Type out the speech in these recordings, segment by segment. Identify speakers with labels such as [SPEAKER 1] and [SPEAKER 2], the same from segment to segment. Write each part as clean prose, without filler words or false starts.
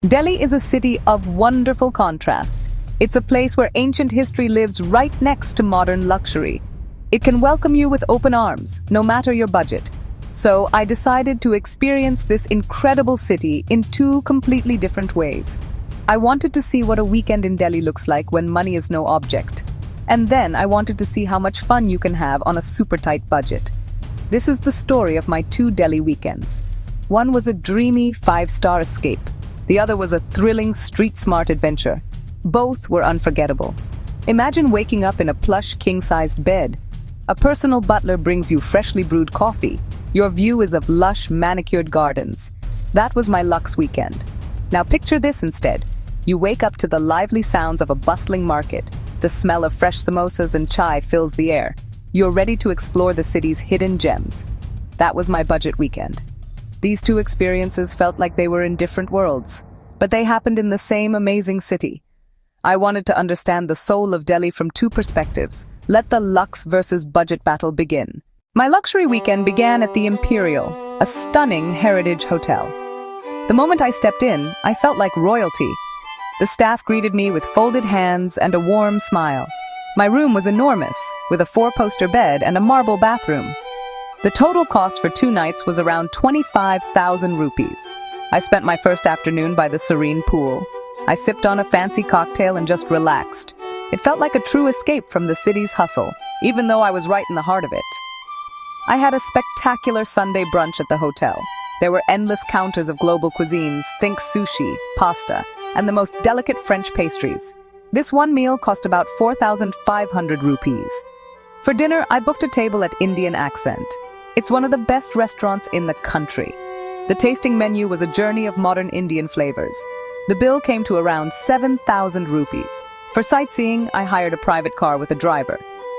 [SPEAKER 1] Delhi is a city of wonderful contrasts. It's a place where ancient history lives right next to modern luxury. It can welcome you with open arms, no matter your budget. So I decided to experience this incredible city in two completely different ways. I wanted to see what a weekend in Delhi looks like when money is no object. And then I wanted to see how much fun you can have on a super tight budget. This is the story of my two Delhi weekends. One was a dreamy five-star escape. The other was a thrilling, street-smart adventure. Both were unforgettable. Imagine waking up in a plush, king-sized bed. A personal butler brings you freshly brewed coffee. Your view is of lush, manicured gardens. That was my Luxe weekend. Now picture this instead. You wake up to the lively sounds of a bustling market. The smell of fresh samosas and chai fills the air. You're ready to explore the city's hidden gems. That was my budget weekend. These two experiences felt like they were in different worlds, but they happened in the same amazing city. I wanted to understand the soul of Delhi from two perspectives. Let the luxe versus budget battle begin. My luxury weekend began at the Imperial, a stunning heritage hotel. The moment I stepped in, I felt like royalty. The staff greeted me with folded hands and a warm smile. My room was enormous, with a four-poster bed and a marble bathroom. The total cost for 2 nights was around 25,000 rupees. I spent my first afternoon by the serene pool. I sipped on a fancy cocktail and just relaxed. It felt like a true escape from the city's hustle, even though I was right in the heart of it. I had a spectacular Sunday brunch at the hotel. There were endless counters of global cuisines, think sushi, pasta, and the most delicate French pastries. This one meal cost about 4,500 rupees. For dinner, I booked a table at Indian Accent. It's one of the best restaurants in the country. The tasting menu was a journey of modern Indian flavors. The bill came to around 7,000 rupees. For sightseeing, I hired a private car with a driver.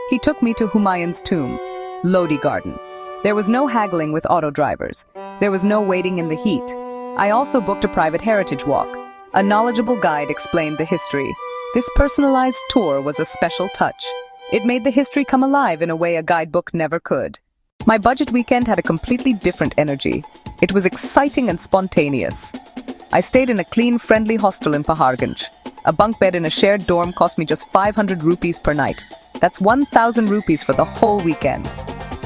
[SPEAKER 1] He took me to Humayun's tomb, Lodi Garden. There was no haggling with auto drivers. There was no waiting in the heat. I also booked a private heritage walk. A knowledgeable guide explained the history. This personalized tour was a special touch. It made the history come alive in a way a guidebook never could. My budget weekend had a completely different energy. It was exciting and spontaneous. I stayed in a clean, friendly hostel in Paharganj. A bunk bed in a shared dorm cost me just 500 rupees per night. That's 1,000 rupees for the whole weekend.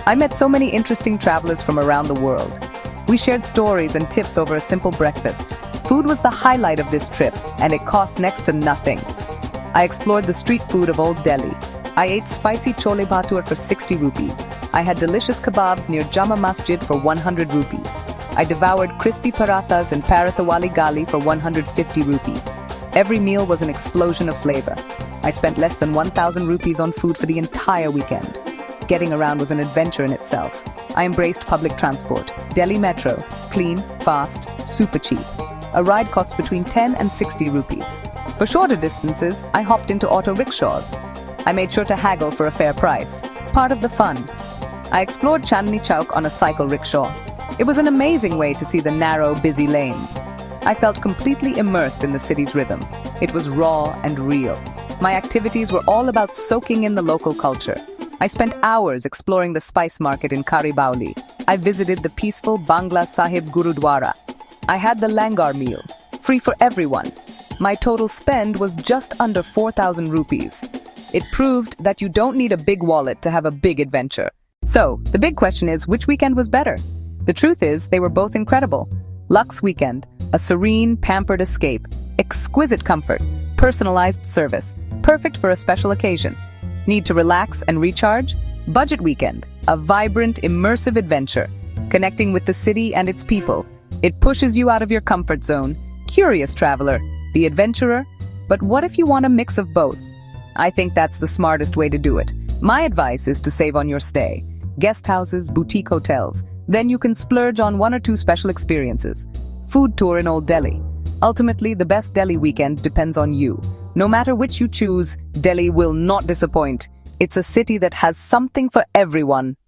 [SPEAKER 1] I met so many interesting travelers from around the world. We shared stories and tips over a simple breakfast. Food was the highlight of this trip, and it cost next to nothing. I explored the street food of Old Delhi. I ate spicy chole bhature for 60 rupees. I had delicious kebabs near Jama Masjid for 100 rupees. I devoured crispy parathas in Parathawali Gali for 150 rupees. Every meal was an explosion of flavor. I spent less than 1,000 rupees on food for the entire weekend. Getting around was an adventure in itself. I embraced public transport. Delhi Metro, clean, fast, super cheap. A ride cost between 10 and 60 rupees. For shorter distances, I hopped into auto rickshaws. I made sure to haggle for a fair price. Part of the fun. I explored Chandni Chowk on a cycle rickshaw. It was an amazing way to see the narrow, busy lanes. I felt completely immersed in the city's rhythm. It was raw and real. My activities were all about soaking in the local culture. I spent hours exploring the spice market in Karibauli. I visited the peaceful Bangla Sahib Gurudwara. I had the langar meal, free for everyone. My total spend was just under 4,000 rupees. It proved that you don't need a big wallet to have a big adventure. So, the big question is, which weekend was better? The truth is, they were both incredible. Luxe weekend, a serene, pampered escape, exquisite comfort, personalized service, perfect for a special occasion. Need to relax and recharge? Budget weekend, a vibrant, immersive adventure, connecting with the city and its people. It pushes you out of your comfort zone. Curious traveler, the adventurer. But what if you want a mix of both? I think that's the smartest way to do it. My advice is to save on your stay. Guest houses, boutique hotels. Then you can splurge on 1 or 2 special experiences. Food tour in Old Delhi. Ultimately, the best Delhi weekend depends on you. No matter which you choose, Delhi will not disappoint. It's a city that has something for everyone.